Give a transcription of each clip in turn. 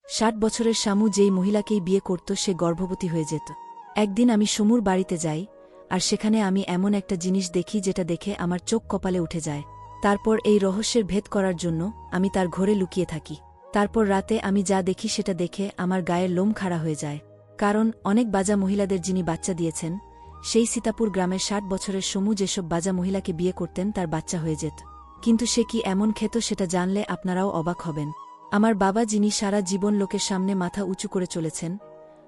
60 বছরের শামু যেই মহিলাকেই বিয়ে করত সে গর্ভবতী হয়ে যেত। একদিন আমি সমুর বাড়িতে যাই, আর সেখানে আমি এমন একটা জিনিস দেখি যেটা দেখে আমার চোখ কপালে উঠে যায়। তারপর এই রহস্যের ভেদ করার জন্য আমি তার ঘরে লুকিয়ে থাকি। তারপর রাতে আমি যা দেখি সেটা দেখে আমার গায়ের লোম খাড়া হয়ে যায়। কারণ অনেক বাজা মহিলাদের যিনি বাচ্চা দিয়েছেন, সেই সীতাপুর গ্রামের 60 বছরের সমু যেসব বাজা মহিলাকে বিয়ে করতেন তার বাচ্চা হয়ে যেত। কিন্তু সে কি এমন খেত সেটা জানলে আপনারাও অবাক হবেন। আমার বাবা যিনি সারা জীবন লোকের সামনে মাথা উঁচু করে চলেছেন,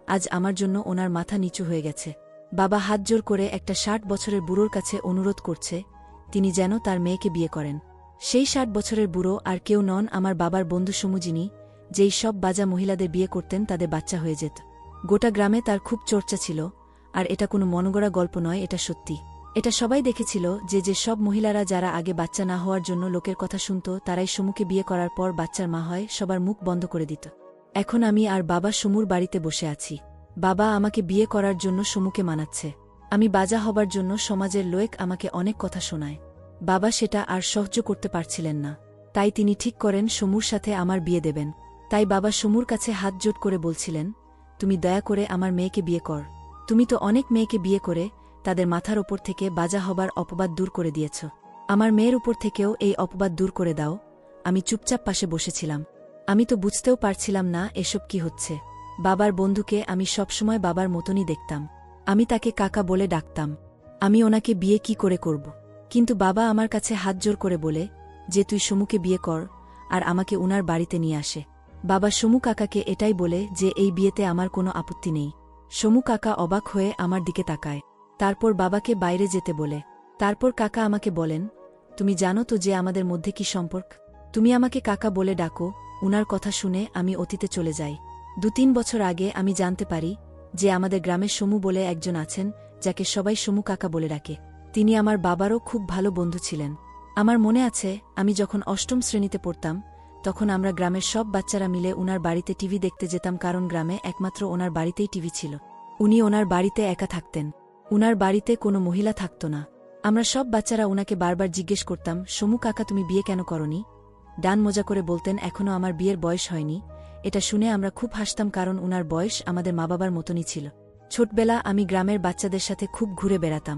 আজ আমার জন্য ওনার মাথা নিচু হয়ে গেছে। বাবা হাত জোর করে একটা 60 বছরের বুড়োর কাছে অনুরোধ করছে তিনি যেন তার মেয়েকে বিয়ে করেন। সেই 60 বছরের বুড়ো আর কেউ নন আমার বাবার বন্ধু সমু, যিনি যেই সব বাজা মহিলাদের বিয়ে করতেন তাদের বাচ্চা হয়ে যেত। গোটা গ্রামে তার খুব চর্চা ছিল, আর এটা কোনো মনগড়া গল্প নয়, এটা সত্যি। এটা সবাই দেখেছিল যে সব মহিলারা যারা আগে বাচ্চা না হওয়ার জন্য লোকের কথা শুনত তারাই সমুকে বিয়ে করার পর বাচ্চার মা হয়, সবার মুখ বন্ধ করে দিত। এখন আমি আর বাবা সমুর বাড়িতে বসে আছি। বাবা আমাকে বিয়ে করার জন্য সমুকে মানাচ্ছে। আমি বাজা হবার জন্য সমাজের লোক আমাকে অনেক কথা শোনায়। বাবা সেটা আর সহ্য করতে পারছিলেন না, তাই তিনি ঠিক করেন সমুর সাথে আমার বিয়ে দেবেন। তাই বাবা সমুর কাছে হাত জোট করে বলছিলেন, তুমি দয়া করে আমার মেয়েকে বিয়ে কর। তুমি তো অনেক মেয়েকে বিয়ে করে তাদের মাথার ওপর থেকে বাজা হবার অপবাদ দূর করে দিয়েছ, আমার মেয়ের উপর থেকেও এই অপবাদ দূর করে দাও। আমি চুপচাপ পাশে বসেছিলাম। আমি তো বুঝতেও পারছিলাম না এসব কি হচ্ছে। বাবার বন্ধুকে আমি সবসময় বাবার মতনই দেখতাম। আমি তাকে কাকা বলে ডাকতাম। আমি ওনাকে বিয়ে কি করে করব? কিন্তু বাবা আমার কাছে হাত জোর করে বলে যে তুই সমুকে বিয়ে কর আর আমাকে উনার বাড়িতে নিয়ে আসে। বাবা সমু কাকাকে এটাই বলে যে এই বিয়েতে আমার কোনো আপত্তি নেই। সমু কাকা অবাক হয়ে আমার দিকে তাকায়। তারপর বাবাকে বাইরে যেতে বলে। তারপর কাকা আমাকে বলেন, তুমি জানো তো যে আমাদের মধ্যে কি সম্পর্ক? তুমি আমাকে কাকা বলে ডাকো। উনার কথা শুনে আমি অতীতে চলে যাই। 2-3 বছর আগে আমি জানতে পারি যে আমাদের গ্রামের সমু বলে একজন আছেন, যাকে সবাই সমু কাকা বলে ডাকে। তিনি আমার বাবারও খুব ভালো বন্ধু ছিলেন। আমার মনে আছে আমি যখন 8ম শ্রেণীতে পড়তাম তখন আমরা গ্রামের সব বাচ্চারা মিলে উনার বাড়িতে টিভি দেখতে যেতাম, কারণ গ্রামে একমাত্র ওনার বাড়িতেই টিভি ছিল। উনি ওনার বাড়িতে একা থাকতেন। উনার বাড়িতে কোনো মহিলা থাকত না। আমরা সব বাচ্চারা উনাকে বারবার জিজ্ঞেস করতাম, সমু কাকা তুমি বিয়ে কেন করনি? ডান মজা করে বলতেন এখনও আমার বিয়ের বয়স হয়নি। এটা শুনে আমরা খুব হাসতাম, কারণ উনার বয়স আমাদের মা বাবার মতনই ছিল। ছোটবেলা আমি গ্রামের বাচ্চাদের সাথে খুব ঘুরে বেড়াতাম।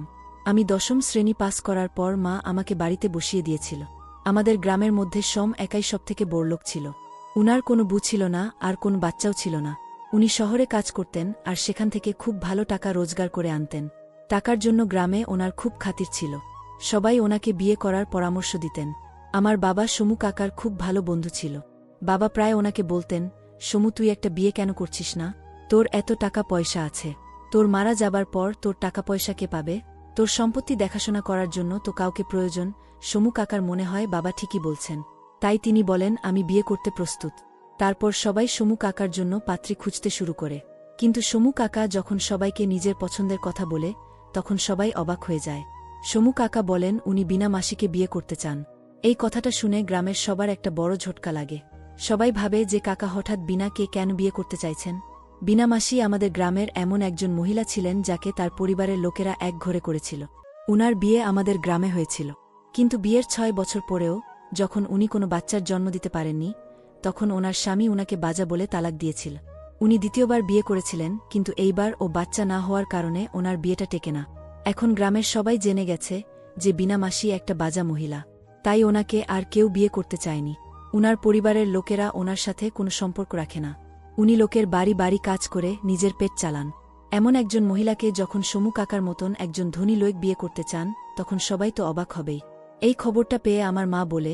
আমি 10ম শ্রেণী পাস করার পর মা আমাকে বাড়িতে বসিয়ে দিয়েছিল। আমাদের গ্রামের মধ্যে একাই সবথেকে বড়লোক ছিল। উনার কোনো বউ ছিল না আর কোন বাচ্চাও ছিল না। উনি শহরে কাজ করতেন আর সেখান থেকে খুব ভালো টাকা রোজগার করে আনতেন। টাকার জন্য গ্রামে ওনার খুব খাতির ছিল। সবাই ওনাকে বিয়ে করার পরামর্শ দিতেন। আমার বাবা সমু কাকার খুব ভালো বন্ধু ছিল। বাবা প্রায় ওনাকে বলতেন, সমু তুই একটা বিয়ে কেন করছিস না? তোর এত টাকা পয়সা আছে, তোর মারা যাবার পর তোর টাকা পয়সা কে পাবে? তোর সম্পত্তি দেখাশোনা করার জন্য তো কাউকে প্রয়োজন। সমু কাকার মনে হয় বাবা ঠিকই বলছেন, তাই তিনি বলেন আমি বিয়ে করতে প্রস্তুত। তারপর সবাই সমু কাকার জন্য পাত্রী খুঁজতে শুরু করে। কিন্তু সমু কাকা যখন সবাইকে নিজের পছন্দের কথা বলে তখন সবাই অবাক হয়ে যায়। সমু কাকা বলেন উনি বিনা মাসিকে বিয়ে করতে চান। এই কথাটা শুনে গ্রামের সবার একটা বড় ঝটকা লাগে। সবাই ভাবে যে কাকা হঠাৎ বিনাকে কেন বিয়ে করতে চাইছেন। বিনা মাসি আমাদের গ্রামের এমন একজন মহিলা ছিলেন যাকে তার পরিবারের লোকেরা এক ঘরে করেছিল। উনার বিয়ে আমাদের গ্রামে হয়েছিল, কিন্তু বিয়ের 6 বছর পরেও যখন উনি কোনো বাচ্চার জন্ম দিতে পারেননি তখন ওনার স্বামী উনাকে বাজা বলে তালাক দিয়েছিল। উনি দ্বিতীয়বার বিয়ে করেছিলেন, কিন্তু এইবার ও বাচ্চা না হওয়ার কারণে ওনার বিয়েটা টেকে না। এখন গ্রামের সবাই জেনে গেছে যে বিনা মাসি একটা বাজা মহিলা, তাই ওনাকে আর কেউ বিয়ে করতে চায়নি। উনার পরিবারের লোকেরা ওনার সাথে কোনো সম্পর্ক রাখে না। উনি লোকের বাড়ি বাড়ি কাজ করে নিজের পেট চালান। এমন একজন মহিলাকে যখন সমু কাকার মতন একজন ধনী লোক বিয়ে করতে চান তখন সবাই তো অবাক হবেই। এই খবরটা পেয়ে আমার মা বলে,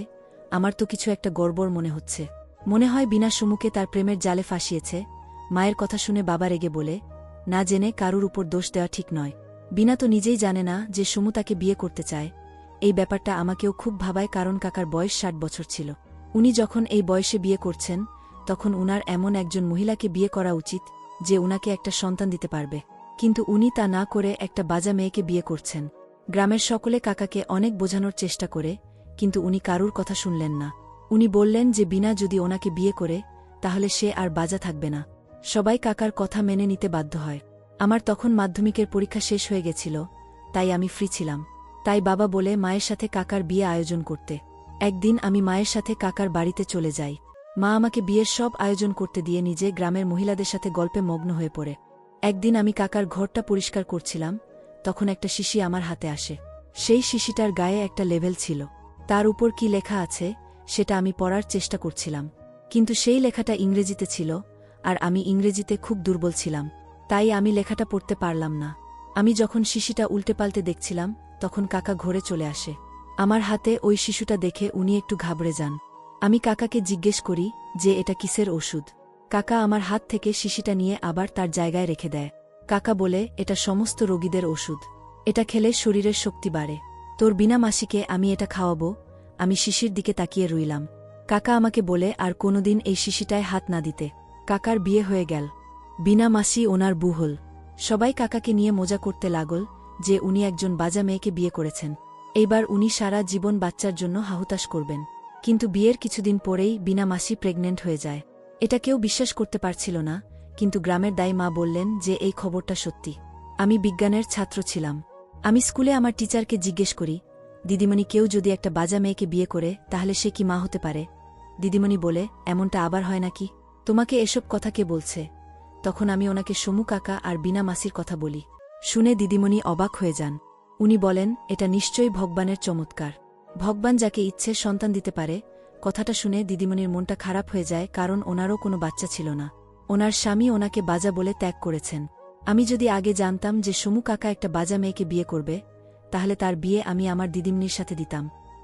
আমার তো কিছু একটা গড়বড় মনে হচ্ছে। মনে হয় বিনা সমুকে তার প্রেমের জালে ফাঁসিয়েছে। মায়ের কথা শুনে বাবা রেগে বলে, না জেনে কারুর উপর দোষ দেওয়া ঠিক নয়। বিনা তো নিজেই জানে না যে সমু তাকে বিয়ে করতে চায়। এই ব্যাপারটা আমাকেও খুব ভাবায়, কারণ কাকার বয়স 60 বছর ছিল। উনি যখন এই বয়সে বিয়ে করছেন তখন উনার এমন একজন মহিলাকে বিয়ে করা উচিত যে উনাকে একটা সন্তান দিতে পারবে। কিন্তু উনি তা না করে একটা বাজা মেয়েকে বিয়ে করছেন। গ্রামের সকলে কাকাকে অনেক বোঝানোর চেষ্টা করে, কিন্তু উনি কারুর কথা শুনলেন না। উনি বললেন যে বিনা যদি ওনাকে বিয়ে করে তাহলে সে আর বাজা থাকবে না। সবাই কাকার কথা মেনে নিতে বাধ্য হয়। আমার তখন মাধ্যমিকের পরীক্ষা শেষ হয়ে গেছিল, তাই আমি ফ্রি ছিলাম। তাই বাবা বলে মায়ের সাথে কাকার বিয়ে আয়োজন করতে। একদিন আমি মায়ের সাথে কাকার বাড়িতে চলে যাই। মা আমাকে বিয়ের সব আয়োজন করতে দিয়ে নিজে গ্রামের মহিলাদের সাথে গল্পে মগ্ন হয়ে পড়ে। একদিন আমি কাকার ঘরটা পরিষ্কার করছিলাম, তখন একটা শিশি আমার হাতে আসে। সেই শিশিটার গায়ে একটা লেবেল ছিল, তার উপর কি লেখা আছে সেটা আমি পড়ার চেষ্টা করছিলাম, কিন্তু সেই লেখাটা ইংরেজিতে ছিল, আর আমি ইংরেজিতে খুব দুর্বল ছিলাম, তাই আমি লেখাটা পড়তে পারলাম না। আমি যখন শিশিটা উল্টেপাল্টে দেখছিলাম তখন কাকা ঘরে চলে আসে। আমার হাতে ওই শিশুটা দেখে উনি একটু ঘাবড়ে যান। আমি কাকাকে জিজ্ঞেস করি যে এটা কিসের ওষুধ। কাকা আমার হাত থেকে শিশিটা নিয়ে আবার তার জায়গায় রেখে দেয়। কাকা বলে, এটা সমস্ত রোগীদের ওষুধ, এটা খেলে শরীরের শক্তি বাড়ে, তোর বিনা মাসিকে আমি এটা খাওয়াবো। আমি শিশির দিকে তাকিয়ে রইলাম। কাকা আমাকে বলে আর কোনোদিন এই শিশিটায় হাত না দিতে। কাকার বিয়ে হয়ে গেল, বিনা মাসি ওনার বউ হল। সবাই কাকাকে নিয়ে মজা করতে লাগল যে উনি একজন বাজা মেয়েকে বিয়ে করেছেন, এইবার উনি সারা জীবন বাচ্চার জন্য হাহুতাশ করবেন। কিন্তু বিয়ের কিছুদিন পরেই বিনা মাসি প্রেগনেন্ট হয়ে যায়। এটা কেউ বিশ্বাস করতে পারছিল না, কিন্তু গ্রামের দাই মা বললেন যে এই খবরটা সত্যি। আমি বিজ্ঞানের ছাত্র ছিলাম। আমি স্কুলে আমার টিচারকে জিজ্ঞেস করি, দিদিমণি, কেউ যদি একটা বাজা মেয়েকে বিয়ে করে তাহলে সে কি মা হতে পারে? দিদিমণি বলে, এমনটা আবার হয় নাকি? তোমাকে এসব কথা কে বলছে? তখন আমি ওনাকে সমু কাকা আর বিনা মাসির কথা বলি। শুনে দিদিমণি অবাক হয়ে যান। উনি বলেন, এটা নিশ্চয়ই ভগবানের চমৎকার, ভগবান যাকে ইচ্ছে সন্তান দিতে পারে। কথাটা শুনে দিদিমণির মনটা খারাপ হয়ে যায়, কারণ ওনারও কোনো বাচ্চা ছিল না। ওনার স্বামী ওনাকে বাজা বলে ত্যাগ করেছেন। আমি যদি আগে জানতাম যে সমু কাকা একটা বাজা মেয়েকে বিয়ে করবে, তাহলে তার বিয়ে আমি আমার দিদিমণির সাথে দিতাম।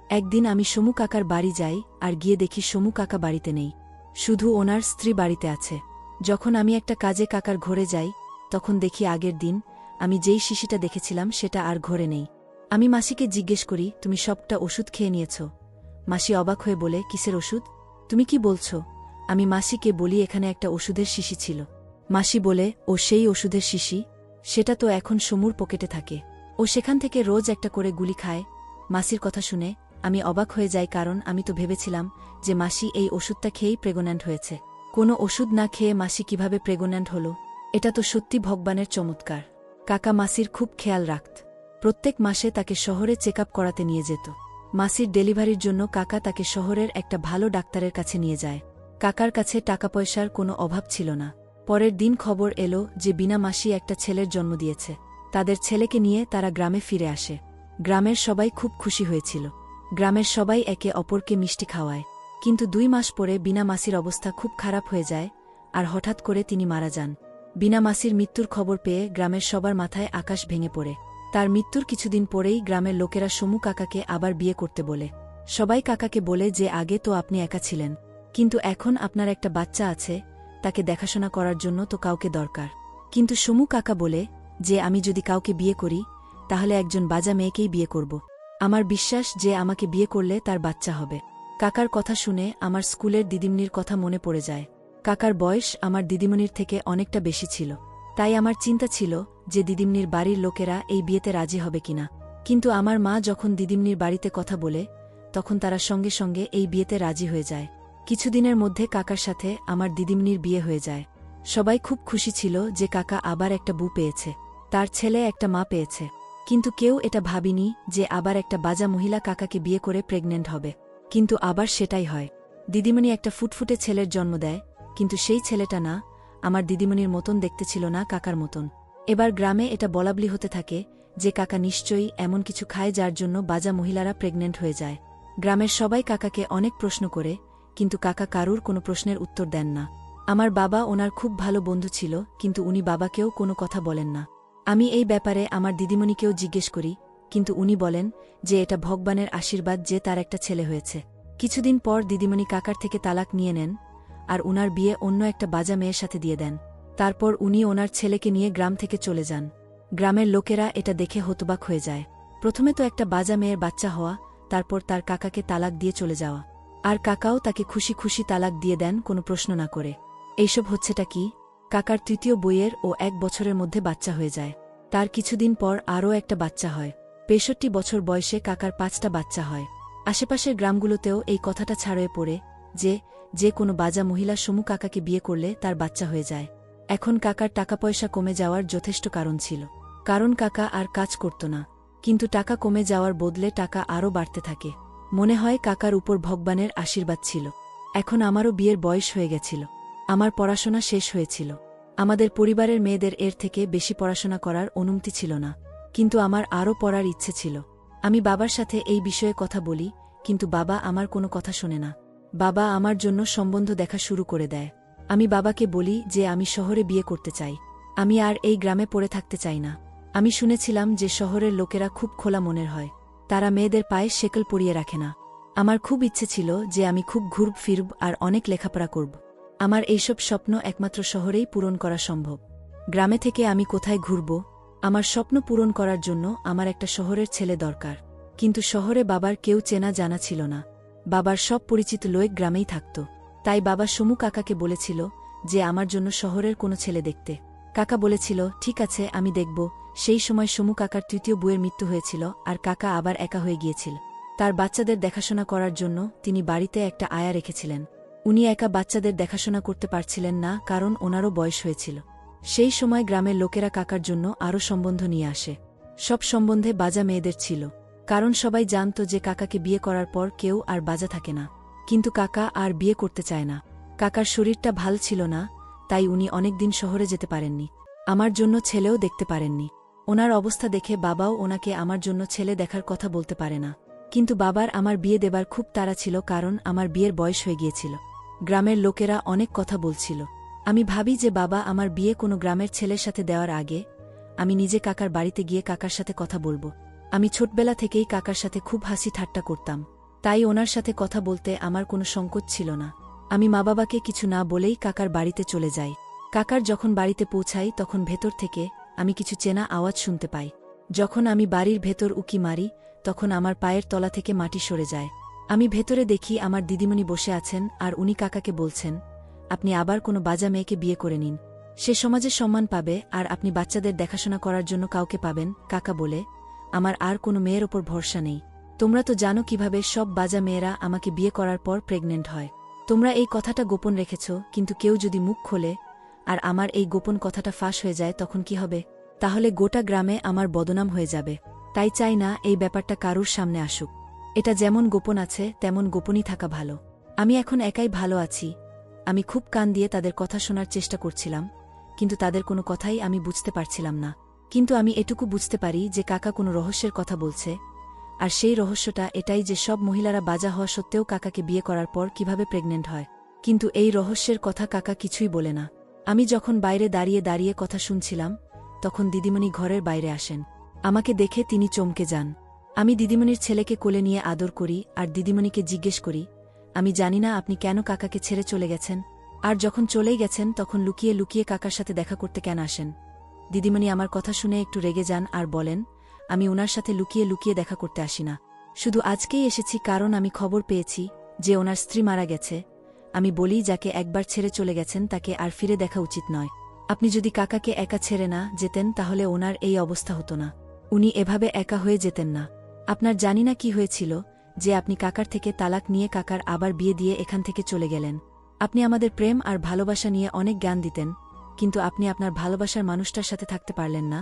একদিন আমি সমু কাকার বাড়ি যাই, আর গিয়ে দেখি সমু কাকা বাড়িতে নেই, শুধু ওনার স্ত্রী বাড়িতে আছে। যখন আমি একটা কাজে কাকার ঘরে যাই, তখন দেখি আগের দিন আমি যেই শিশিটা দেখেছিলাম সেটা আর ঘরে নেই। আমি মাসিকে জিজ্ঞেস করি, তুমি সবটা ওষুধ খেয়ে নিয়েছ? মাসি অবাক হয়ে বলে, কিসের ওষুধ? তুমি কি বলছো? আমি মাসিকে বলি, এখানে একটা ওষুধের শিশি ছিল। মাসি বলে, ও সেই ওষুধের শিশি? সেটা তো এখন সমুর পকেটে থাকে, ও সেখান থেকে রোজ একটা করে গুলি খায়। মাসির কথা শুনে আমি অবাক হয়ে যাই, কারণ আমি তো ভেবেছিলাম যে মাসি এই ওষুধটা খেয়েই প্রেগন্যান্ট হয়েছে। কোনো ওষুধ না খেয়ে মাসি কিভাবে প্রেগন্যান্ট হল? এটা তো সত্যি ভগবানের চমৎকার। কাকা মাসির খুব খেয়াল রাখত, প্রত্যেক মাসে তাকে শহরে চেক আপ করাতে নিয়ে যেত। মাসির ডেলিভারির জন্য কাকা তাকে শহরের একটা ভালো ডাক্তারের কাছে নিয়ে যায়। কাকার কাছে টাকা পয়সার কোনো অভাব ছিল না। পরের দিন খবর এলো যে বিনা মাসি একটা ছেলের জন্ম দিয়েছে। তাদের ছেলেকে নিয়ে তারা গ্রামে ফিরে আসে। গ্রামের সবাই খুব খুশি হয়েছিল। গ্রামের সবাই একে অপরকে মিষ্টি খাওয়ায়। কিন্তু 2 মাস পরে বিনা মাসির অবস্থা খুব খারাপ হয়ে যায়, আর হঠাৎ করে তিনি মারা যান। বিনা মাসির মৃত্যুর খবর পেয়ে গ্রামের সবার মাথায় আকাশ ভেঙে পড়ে। তার মৃত্যুর কিছুদিন পরেই গ্রামের লোকেরা সমু কাকাকে আবার বিয়ে করতে বলে। সবাই কাকাকে বলে যে আগে তো আপনি একা ছিলেন, কিন্তু এখন আপনার একটা বাচ্চা আছে, তাকে দেখাশোনা করার জন্য তো কাউকে দরকার। কিন্তু সমু কাকা বলে যে আমি যদি কাউকে বিয়ে করি তাহলে একজন বাজা মেয়েকেই বিয়ে করব। আমার বিশ্বাস যে আমাকে বিয়ে করলে তার বাচ্চা হবে। কাকার কথা শুনে আমার স্কুলের দিদিমণির কথা মনে পড়ে যায়। কাকার বয়স আমার দিদিমণির থেকে অনেকটা বেশি ছিল, তাই আমার চিন্তা ছিল যে দিদিমণির বাড়ির লোকেরা এই বিয়েতে রাজি হবে কিনা। কিন্তু আমার মা যখন দিদিমণির বাড়িতে কথা বলে, তখন তারা সঙ্গে সঙ্গে এই বিয়েতে রাজি হয়ে যায়। কিছুদিনের মধ্যে কাকার সাথে আমার দিদিমণির বিয়ে হয়ে যায়। সবাই খুব খুশি ছিল যে কাকা আবার একটা বউ পেয়েছে, তার ছেলে একটা মা পেয়েছে। কিন্তু কেউ এটা ভাবিনি যে আবার একটা বাজা মহিলা কাকাকে বিয়ে করে প্রেগনেন্ট হবে। কিন্তু আবার সেটাই হয়। দিদিমণি একটা ফুটফুটে ছেলের জন্ম দেয়, কিন্তু সেই ছেলেটা না আমার দিদিমণির মতন দেখতে ছিল, না কাকার মতন। এবার গ্রামে এটা বলাবলি হতে থাকে যে কাকা নিশ্চয়ই এমন কিছু খায় যার জন্য বাজা মহিলারা প্রেগনেন্ট হয়ে যায়। গ্রামের সবাই কাকাকে অনেক প্রশ্ন করে, কিন্তু কাকা কারুর কোনো প্রশ্নের উত্তর দেন না। আমার বাবা ওনার খুব ভালো বন্ধু ছিল, কিন্তু উনি বাবাকেও কোনো কথা বলেন না। আমি এই ব্যাপারে আমার দিদিমণিকেও জিজ্ঞেস করি, কিন্তু উনি বলেন যে এটা ভগবানের আশীর্বাদ যে তার একটা ছেলে হয়েছে। কিছুদিন পর দিদিমণি কাকার থেকে তালাক নিয়ে নেন, আর উনার বিয়ে অন্য একটা বাজা মেয়ের সাথে দিয়ে দেন। তারপর উনি ওনার ছেলেকে নিয়ে গ্রাম থেকে চলে যান। গ্রামের লোকেরা এটা দেখে হতবাক হয়ে যায়। প্রথমে তো একটা বাজা মেয়ের বাচ্চা হওয়া, তারপর তার কাকাকে তালাক দিয়ে চলে যাওয়া, আর কাকাও তাকে খুশি খুশি তালাক দিয়ে দেন কোনো প্রশ্ন না করে। এইসব হচ্ছেটা কি? কাকার 3য় বইয়ের ও 1 বছরের মধ্যে বাচ্চা হয়ে যায়। তার কিছুদিন পর আরও একটা বাচ্চা হয়। 65 বছর বয়সে কাকার 5টা বাচ্চা হয়। আশেপাশের গ্রামগুলোতেও এই কথাটা ছড়িয়ে পড়ে যে কোনো বাজা মহিলা সমু কাকাকে বিয়ে করলে তার বাচ্চা হয়ে যায়। এখন কাকার টাকা পয়সা কমে যাওয়ার যথেষ্ট কারণ ছিল, কারণ কাকা আর কাজ করত না। কিন্তু টাকা কমে যাওয়ার বদলে টাকা আরও বাড়তে থাকে। মনে হয় কাকার উপর ভগবানের আশীর্বাদ ছিল। এখন আমারও বিয়ের বয়স হয়ে গেছিল। আমার পড়াশোনা শেষ হয়েছিল। আমাদের পরিবারের মেয়েদের এর থেকে বেশি পড়াশোনা করার অনুমতি ছিল না, কিন্তু আমার আরও পড়ার ইচ্ছে ছিল। আমি বাবার সাথে এই বিষয়ে কথা বলি, কিন্তু বাবা আমার কোনো কথা শোনে না। বাবা আমার জন্য সম্বন্ধ দেখা শুরু করে দেয়। আমি বাবাকে বলি যে আমি শহরে বিয়ে করতে চাই। আমি আর এই গ্রামে পড়ে থাকতে চাই না। আমি শুনেছিলাম যে শহরের লোকেরা খুব খোলা মনের হয়, তারা মেয়েদের পায়ে শেকল পরিয়ে রাখে না। আমার খুব ইচ্ছে ছিল যে আমি খুব ঘুরব ফিরব আর অনেক লেখাপড়া করব। আমার এইসব স্বপ্ন একমাত্র শহরেই পূরণ করা সম্ভব। গ্রামে থেকে আমি কোথায় ঘুরব? আমার স্বপ্ন পূরণ করার জন্য আমার একটা শহরের ছেলে দরকার। কিন্তু শহরে বাবার কেউ চেনা জানা ছিল না। বাবার সব পরিচিত লোক গ্রামেই থাকত। তাই বাবা সমু কাকাকে বলেছিল যে আমার জন্য শহরের কোনো ছেলে দেখতে। কাকা বলেছিল, ঠিক আছে, আমি দেখব। সেই সময় সমু কাকার তৃতীয় বউয়ের মৃত্যু হয়েছিল আর কাকা আবার একা হয়ে গিয়েছিল। তার বাচ্চাদের দেখাশোনা করার জন্য তিনি বাড়িতে একটা আয়া রেখেছিলেন। উনি একা বাচ্চাদের দেখাশোনা করতে পারছিলেন না, কারণ ওনারও বয়স হয়েছিল। সেই সময় গ্রামের লোকেরা কাকার জন্য আরও সম্বন্ধ নিয়ে আসে। সব সম্বন্ধে বাজা মেয়েদের ছিল, কারণ সবাই জানত যে কাকাকে বিয়ে করার পর কেউ আর বাজা থাকে না। কিন্তু কাকা আর বিয়ে করতে চায় না। কাকার শরীরটা ভাল ছিল না, তাই উনি অনেকদিন শহরে যেতে পারেননি। আমার জন্য ছেলেও দেখতে পারেননি। ওনার অবস্থা দেখে বাবাও ওনাকে আমার জন্য ছেলে দেখার কথা বলতে পারে না। কিন্তু বাবার আমার বিয়ে দেবার খুব তাড়া ছিল, কারণ আমার বিয়ের বয়স হয়ে গিয়েছিল। গ্রামের লোকেরা অনেক কথা বলছিল। আমি ভাবি যে বাবা আমার বিয়ে কোনো গ্রামের ছেলের সাথে দেওয়ার আগে আমি নিজে কাকার বাড়িতে গিয়ে কাকার সাথে কথা বলবো। আমি ছোটবেলা থেকেই কাকার সাথে খুব হাসি ঠাট্টা করতাম, তাই ওনার সাথে কথা বলতে আমার কোনো সংকোচ ছিল না। আমি মা বাবাকে কিছু না বলেই কাকার বাড়িতে চলে যাই। কাকার যখন বাড়িতে পৌঁছাই তখন ভেতর থেকে আমি কিছু চেনা আওয়াজ শুনতে পাই। যখন আমি বাড়ির ভেতর উকি মারি তখন আমার পায়ের তলা থেকে মাটি সরে যায়। আমি ভেতরে দেখি আমার দিদিমণি বসে আছেন আর উনি কাকাকে বলছেন, আপনি আবার কোনো বাজা মেয়েকে বিয়ে করে নিন, সে সমাজে সম্মান পাবে আর আপনি বাচ্চাদের দেখাশোনা করার জন্য কাউকে পাবেন। কাকা বলে, আমার আর কোনো মেয়ের ওপর ভরসা নেই। তোমরা তো জানো কিভাবে সব বাজা মেয়েরা আমাকে বিয়ে করার পর প্রেগনেন্ট হয়। তোমরা এই কথাটা গোপন রেখেছ, কিন্তু কেউ যদি মুখ খোলে আর আমার এই গোপন কথাটা ফাঁস হয়ে যায় তখন কি হবে? তাহলে গোটা গ্রামে আমার বদনাম হয়ে যাবে। তাই চাই না এই ব্যাপারটা কারুর সামনে আসুক। এটা যেমন গোপন আছে তেমন গোপনই থাকা ভালো। আমি এখন একাই ভালো আছি। আমি খুব কান দিয়ে তাদের কথা শোনার চেষ্টা করছিলাম, কিন্তু তাদের কোনো কথাই আমি বুঝতে পারছিলাম না। কিন্তু আমি এটুকু বুঝতে পারি যে কাকা কোনো রহস্যের কথা বলছে, আর সেই রহস্যটা এটাই যে সব মহিলারা বাজা হওয়া সত্ত্বেও কাকাকে বিয়ে করার পর কিভাবে প্রেগনেন্ট হয়। কিন্তু এই রহস্যের কথা কাকা কিছুই বলে না। আমি যখন বাইরে দাঁড়িয়ে দাঁড়িয়ে কথা শুনছিলাম তখন দিদিমণি ঘরের বাইরে আসেন। আমাকে দেখে তিনি চমকে যান। আমি দিদিমণির ছেলেকে কোলে নিয়ে আদর করি আর দিদিমণিকে জিজ্ঞেস করি, আমি জানি না আপনি কেন কাকাকে ছেড়ে চলে গেছেন, আর যখন চলেই গেছেন তখন লুকিয়ে লুকিয়ে কাকার সাথে দেখা করতে কেন আসেন? দিদিমণি আমার কথা শুনে একটু রেগে যান আর বলেন, আমি ওনার সাথে লুকিয়ে লুকিয়ে দেখা করতে আসি না, শুধু আজকেই এসেছি কারণ আমি খবর পেয়েছি যে ওনার স্ত্রী মারা গেছে। আমি বলি, যাকে একবার ছেড়ে চলে গেছেন তাকে আর ফিরে দেখা উচিত নয়। আপনি যদি কাকাকে একা ছেড়ে না যেতেন তাহলে ওনার এই অবস্থা হতো না। উনি এভাবে একা হয়ে যেতেন না। আপনার জানি না কি হয়েছিল যে আপনি কাকার থেকে তালাক নিয়ে কাকার আবার বিয়ে দিয়ে এখান থেকে চলে গেলেন। আপনি আমাদের প্রেম আর ভালোবাসা নিয়ে অনেক জ্ঞান দিতেন, কিন্তু আপনি আপনার ভালোবাসার মানুষটার সাথে থাকতে পারলেন না।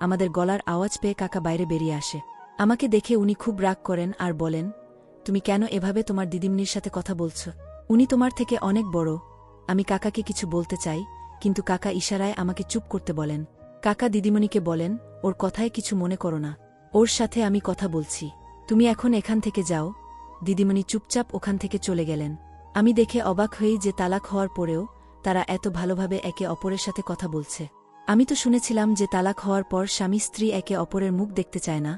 আমাদের গলার আওয়াজ পেয়ে কাকা বাইরে বেরিয়ে আসে। আমাকে দেখে উনি খুব রাগ করেন আর বলেন, তুমি কেন এভাবে তোমার দিদিমণির সাথে কথা বলছ? উনি তোমার থেকে অনেক বড়। আমি কাকাকে কিছু বলতে চাই, কিন্তু কাকা ইশারায় আমাকে চুপ করতে বলেন। কাকা দিদিমণিকে বলেন, ওর কথায় কিছু মনে করো না, ওর সাথে আমি কথা বলছি, তুমি এখন এখান থেকে যাও। দিদিমণি চুপচাপ ওখান থেকে চলে গেলেন। আমি দেখে অবাক হই যে তালাক হওয়ার পরেও তারা এত ভালোভাবে একে অপরের সাথে কথা বলছে। আমি তো শুনেছিলাম যে তালাক হওয়ার পর স্বামী স্ত্রী একে অপরের মুখ দেখতে চায় না,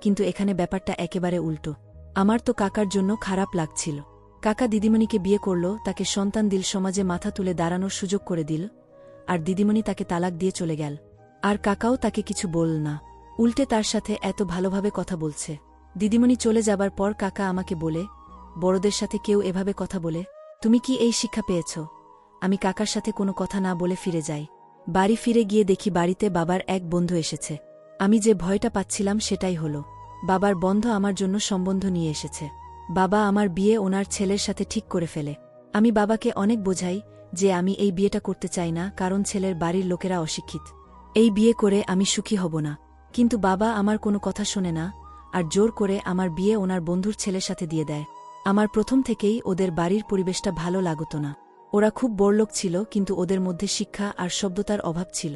কিন্তু এখানে ব্যাপারটা একেবারে উল্টো। আমার তো কাকার জন্য খারাপ লাগছিল। কাকা দিদিমণিকে বিয়ে করল, তাকে সন্তান দিল, সমাজে মাথা তুলে দাঁড়ানোর সুযোগ করে দিল, আর দিদিমণি তাকে তালাক দিয়ে চলে গেল। আর কাকাও তাকে কিছু বলল না, উল্টে তার সাথে এত ভালোভাবে কথা বলছে। দিদিমণি চলে যাবার পর কাকা আমাকে বলে, বড়দের সাথে কেউ এভাবে কথা বলে? তুমি কি এই শিক্ষা পেয়েছ? আমি কাকার সাথে কোনো কথা না বলে ফিরে যাই। বাড়ি ফিরে গিয়ে দেখি বাড়িতে বাবার এক বন্ধু এসেছে। আমি যে ভয়টা পাচ্ছিলাম সেটাই হলো। বাবার বন্ধু আমার জন্য সম্বন্ধ নিয়ে এসেছে। বাবা আমার বিয়ে ওনার ছেলের সাথে ঠিক করে ফেলে। আমি বাবাকে অনেক বোঝাই যে আমি এই বিয়েটা করতে চাই না, কারণ ছেলের বাড়ির লোকেরা অশিক্ষিত। এই বিয়ে করে আমি সুখী হব না। কিন্তু বাবা আমার কোনো কথা শোনে না আর জোর করে আমার বিয়ে ওনার বন্ধুর ছেলের সাথে দিয়ে দেয়। আমার প্রথম থেকেই ওদের বাড়ির পরিবেশটা ভালো লাগতো না। ওরা খুব বড়লোক ছিল, কিন্তু ওদের মধ্যে শিক্ষা আর সভ্যতার অভাব ছিল।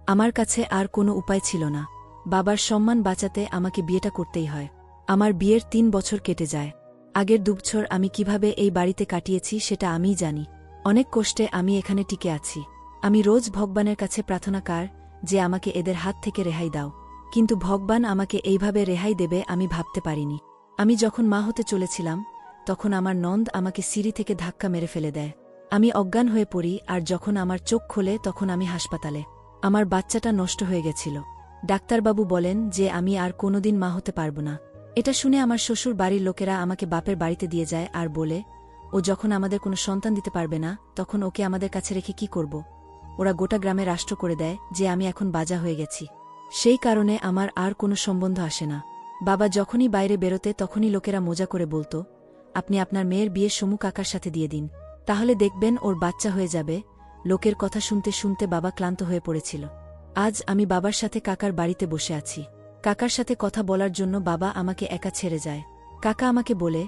আমার কাছে আর কোনো উপায় ছিল না। বাবার সম্মান বাঁচাতে আমাকে বিয়েটা করতেই হয়। আমার বিয়ের ৩ বছর কেটে যায়। আগের ২ বছর আমি কিভাবে এই বাড়িতে কাটিয়েছি সেটা আমিই জানি। অনেক কষ্টে আমি এখানে টিকে আছি। আমি রোজ ভগবানের কাছে প্রার্থনা করি যে আমাকে এদের হাত থেকে রেহাই দাও, কিন্তু ভগবান আমাকে এইভাবে রেহাই দেবে আমি ভাবতে পারিনি। আমি যখন মা হতে চলেছিলাম, তখন আমার নন্দ আমাকে সিঁড়ি থেকে ধাক্কা মেরে ফেলে দেয়। আমি অজ্ঞান হয়ে পড়ি, আর যখন আমার চোখ খোলে তখন আমি হাসপাতালে। আমার বাচ্চাটা নষ্ট হয়ে গেছিল। ডাক্তারবাবু বলেন যে আমি আর কোনোদিন মা হতে পারব না। এটা শুনে আমার শ্বশুর বাড়ির লোকেরা আমাকে বাপের বাড়িতে দিয়ে যায় আর বলে, ও যখন আমাদের কোনো সন্তান দিতে পারবে না তখন ওকে আমাদের কাছে রেখে কি করব। ওরা গোটা গ্রামে রাষ্ট্র করে দেয় যে আমি এখন বাজা হয়ে গেছি। সেই কারণে আমার আর কোনো সম্বন্ধ আসে না। বাবা যখনই বাইরে বেরোতে তখনই লোকেরা মজা করে বলতো, আপনি আপনার মেয়ের বিয়ে সমু কাকার সাথে দিয়ে দিন, তাহলে দেখবেন ওর বাচ্চা হয়ে যাবে। লোকের কথা শুনতে শুনতে বাবা ক্লান্ত হয়ে পড়েছিল। আজ আমি বাবার সাথে কাকার বাড়িতে বসে আছি। কাকার সাথে কথা বলার জন্য বাবা আমাকে একা ছেড়ে যায়। কাকা আমাকে বলে,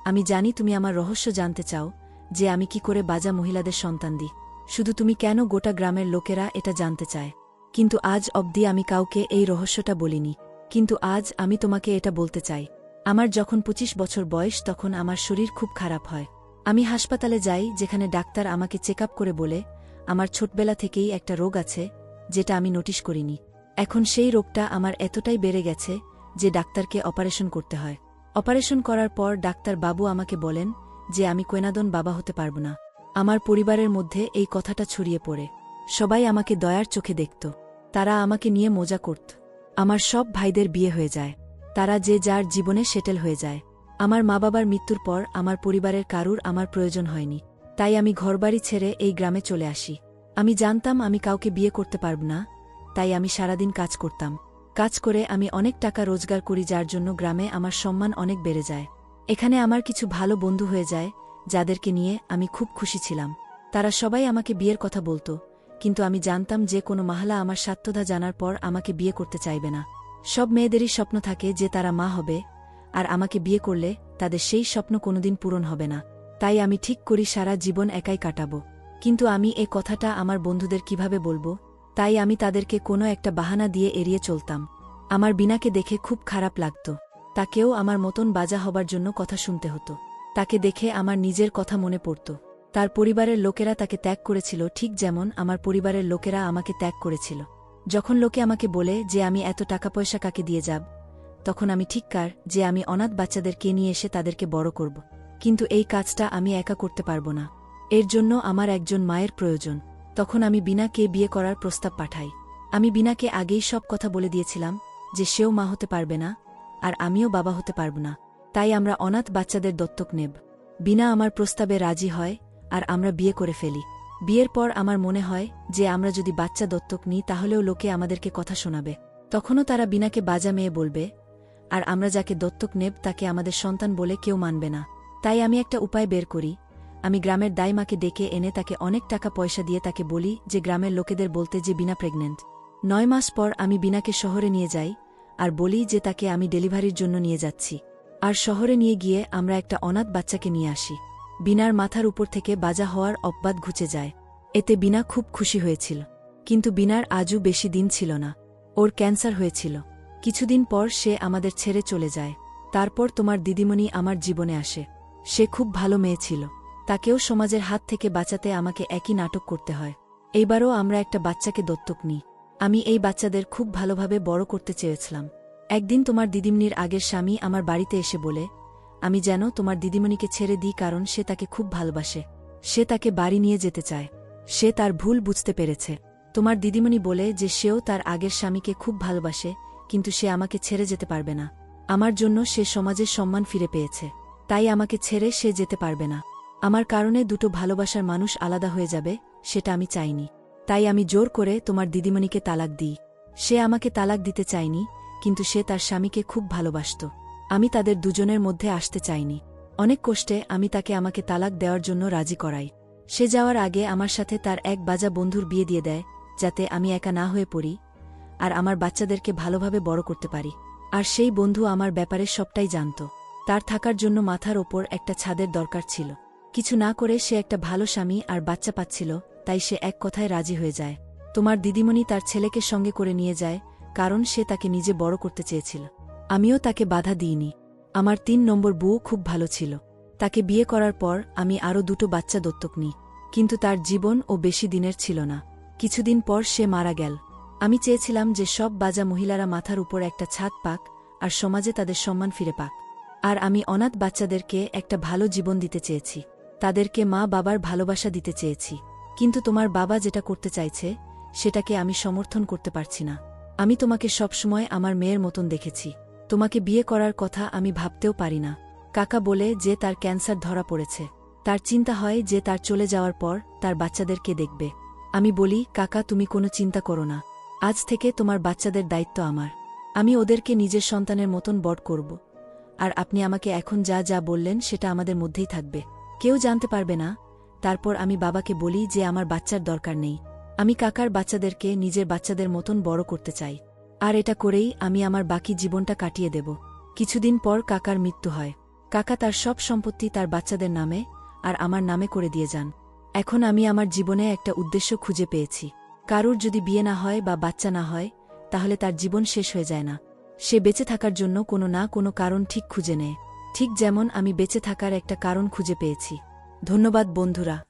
আমি জানি তুমি আমার রহস্য জানতে চাও, যে আমি কি করে বাজা মহিলাদের সন্তান দিই। শুধু তুমি কেন, গোটা গ্রামের লোকেরা এটা জানতে চায়। কিন্তু আজ অবধি আমি কাউকে এই রহস্যটা বলিনি। কিন্তু আজ আমি তোমাকে এটা বলতে চাই। আমার যখন ২৫ বছর বয়স তখন আমার শরীর খুব খারাপ হয়। আমি হাসপাতালে যাই, যেখানে ডাক্তার আমাকে চেক আপ করে বলে আমার ছোটবেলা থেকেই একটা রোগ আছে, যেটা আমি নোটিশ করিনি। এখন সেই রোগটা আমার এতটাই বেড়ে গেছে যে ডাক্তারকে অপারেশন করতে হয়। অপারেশন করার পর ডাক্তার বাবু আমাকে বলেন যে আমি কোনোদিন বাবা হতে পারব না। আমার পরিবারের মধ্যে এই কথাটা ছড়িয়ে পড়ে। সবাই আমাকে দয়ার চোখে দেখত। তারা আমাকে নিয়ে মজা করত। আমার সব ভাইদের বিয়ে হয়ে যায়। তারা যে যার জীবনে সেটেল হয়ে যায়। আমার মা বাবার মৃত্যুর পর আমার পরিবারের কারুর আমার প্রয়োজন হয়নি। তাই আমি ঘরবাড়ি ছেড়ে এই গ্রামে চলে আসি। আমি জানতাম আমি কাউকে বিয়ে করতে পারব না, তাই আমি সারাদিন কাজ করতাম। কাজ করে আমি অনেক টাকা রোজগার করি, যার জন্য গ্রামে আমার সম্মান অনেক বেড়ে যায়। এখানে আমার কিছু ভালো বন্ধু হয়ে যায়, যাদেরকে নিয়ে আমি খুব খুশি ছিলাম। তারা সবাই আমাকে বিয়ের কথা বলতো, কিন্তু আমি জানতাম যে কোনো মহিলা আমার স্বার্থতা জানার পর আমাকে বিয়ে করতে চাইবে না। সব মেয়েদেরই স্বপ্ন থাকে যে তারা মা হবে, আর আমাকে বিয়ে করলে তাদের সেই স্বপ্ন কোনোদিন পূরণ হবে না। তাই আমি ঠিক করি সারা জীবন একাই কাটাবো। কিন্তু আমি এ কথাটা আমার বন্ধুদের কিভাবে বলবো, তাই আমি তাদেরকে কোনো একটা বাহানা দিয়ে এড়িয়ে চলতাম। আমার বিনাকে দেখে খুব খারাপ লাগত। তাকেও আমার মতন বাজা হবার জন্য কথা শুনতে হতো। তাকে দেখে আমার নিজের কথা মনে পড়ত। তার পরিবারের লোকেরা তাকে ত্যাগ করেছিল, ঠিক যেমন আমার পরিবারের লোকেরা আমাকে ত্যাগ করেছিল। যখন লোকে আমাকে বলে যে আমি এত টাকা পয়সা কাকে দিয়ে যাব, তখন আমি ঠিক করি যে আমি অনাথ বাচ্চাদেরকে নিয়ে এসে তাদেরকে বড় করব। কিন্তু এই কাজটা আমি একা করতে পারব না। এর জন্য আমার একজন মায়ের প্রয়োজন। তখন আমি বিনাকে বিয়ে করার প্রস্তাব পাঠাই। আমি বিনাকে আগেই সব কথা বলে দিয়েছিলাম যে সেও মা হতে পারবে না, আর আমিও বাবা হতে পারব না। তাই আমরা অনাথ বাচ্চাদের দত্তক নেব। বিনা আমার প্রস্তাবে রাজি হয়, আর আমরা বিয়ে করে ফেলি। বিয়ের পর আমার মনে হয় যে আমরা যদি বাচ্চা দত্তক নিই তাহলেও লোকে আমাদেরকে কথা শোনাবে। তখনও তারা বিনাকে বাজা মেয়ে বলবে, আর আমরা যাকে দত্তক নেব তাকে আমাদের সন্তান বলে কেউ মানবে না। তাই আমি একটা উপায় বের করি। আমি গ্রামের দাইমাকে ডেকে এনে তাকে অনেক টাকা পয়সা দিয়ে তাকে বলি যে গ্রামের লোকেদের বলতে যে বিনা প্রেগনেন্ট। ৯ মাস পর আমি বিনাকে শহরে নিয়ে যাই, আর বলি যে তাকে আমি ডেলিভারির জন্য নিয়ে যাচ্ছি। আর শহরে নিয়ে গিয়ে আমরা একটা অনাথ বাচ্চাকে নিয়ে আসি। বিনার মাথার উপর থেকে বাজা হওয়ার অপবাদ ঘুচে যায়। এতে বিনা খুব খুশি হয়েছিল। কিন্তু বিনার আজও বেশি দিন ছিল না। ওর ক্যান্সার হয়েছিল। কিছুদিন পর সে আমাদের ছেড়ে চলে যায়। তারপর তোমার দিদিমণি আমার জীবনে আসে। সে খুব ভালো মেয়ে ছিল। তাকেও সমাজের হাত থেকে বাঁচাতে আমাকে একই নাটক করতে হয়। এইবারও আমরা একটা বাচ্চাকে দত্তক নিই। আমি এই বাচ্চাদের খুব ভালোভাবে বড় করতে চেয়েছিলাম। একদিন তোমার দিদিমণির আগের স্বামী আমার বাড়িতে এসে বলে, আমি যেন তোমার দিদিমণিকে ছেড়ে দিই, কারণ সে তাকে খুব ভালোবাসে। সে তাকে বাড়ি নিয়ে যেতে চায়। সে তার ভুল বুঝতে পেরেছে। তোমার দিদিমণি বলে যে সেও তার আগের স্বামীকে খুব ভালোবাসে, কিন্তু সে আমাকে ছেড়ে যেতে পারবে না। আমার জন্য সে সমাজের সম্মান ফিরে পেয়েছে। তাই আমাকে ছেড়ে সে যেতে পারবে না। আমার কারণে দুটো ভালোবাসার মানুষ আলাদা হয়ে যাবে, সেটা আমি চাইনি। তাই আমি জোর করে তোমার দিদিমণিকে তালাক দিই। সে আমাকে তালাক দিতে চায়নি, কিন্তু সে তার স্বামীকে খুব ভালোবাসত। আমি তাদের দুজনের মধ্যে আসতে চাইনি। অনেক কষ্টে আমি তাকে আমাকে তালাক দেওয়ার জন্য রাজি করাই। সে যাওয়ার আগে আমার সাথে তার এক বাজা বন্ধুর বিয়ে দিয়ে দেয়, যাতে আমি একা না হয়ে পড়ি, আর আমার বাচ্চাদেরকে ভালোভাবে বড় করতে পারি। আর সেই বন্ধু আমার ব্যাপারে সবটাই জানত। তার থাকার জন্য মাথার ওপর একটা ছাদের দরকার ছিল। কিছু না করে সে একটা ভালো স্বামী আর বাচ্চা পাচ্ছিল, তাই সে এক কথায় রাজি হয়ে যায়। তোমার দিদিমণি তার ছেলেকে সঙ্গে করে নিয়ে যায়, কারণ সে তাকে নিজে বড় করতে চেয়েছিল। আমিও তাকে বাধা দিইনি। আমার ৩ নম্বর বউ খুব ভালো ছিল। তাকে বিয়ে করার পর আমি আরও ২টো বাচ্চা দত্তক নিই। কিন্তু তার জীবন ও বেশি দিনের ছিল না। কিছুদিন পর সে মারা গেল। আমি চেয়েছিলাম যে সব বাজা মহিলারা মাথার উপর একটা ছাদ পাক আর সমাজে তাদের সম্মান ফিরে পাক। আর আমি অনাথ বাচ্চাদেরকে একটা ভালো জীবন দিতে চেয়েছি। তাদেরকে মা বাবার ভালোবাসা দিতে চেয়েছি। কিন্তু তোমার বাবা যেটা করতে চাইছে সেটাকে আমি সমর্থন করতে পারছি না। আমি তোমাকে সবসময় আমার মেয়ের মতন দেখেছি। তোমাকে বিয়ে করার কথা আমি ভাবতেও পারি না। কাকা বলে যে তার ক্যান্সার ধরা পড়েছে। তার চিন্তা হয় যে তার চলে যাওয়ার পর তার বাচ্চাদেরকে দেখবে। আমি বলি, কাকা তুমি কোনো চিন্তা করো না। আজ থেকে তোমার বাচ্চাদের দায়িত্ব আমার। আমি ওদেরকে নিজের সন্তানের মতন বড় করব। আর আপনি আমাকে এখন যা যা বললেন সেটা আমাদের মধ্যেই থাকবে, কেউ জানতে পারবে না। তারপর আমি বাবাকে বলি যে আমার বাচ্চার দরকার নেই। আমি কাকার বাচ্চাদেরকে নিজের বাচ্চাদের মতন বড় করতে চাই। আর এটা করেই আমি আমার বাকি জীবনটা কাটিয়ে দেব। কিছুদিন পর কাকার মৃত্যু হয়। কাকা তার সব সম্পত্তি তার বাচ্চাদের নামে আর আমার নামে করে দিয়ে যান। এখন আমি আমার জীবনে একটা উদ্দেশ্য খুঁজে পেয়েছি। কারুর যদি বিয়ে না হয় বা বাচ্চা না হয়, তাহলে তার জীবন শেষ হয়ে যায় না। সে বেঁচে থাকার জন্য কোনো না কোনো কারণ ঠিক খুঁজে নেয়। ঠিক যেমন আমি বেঁচে থাকার একটা কারণ খুঁজে পেয়েছি। ধন্যবাদ বন্ধুরা।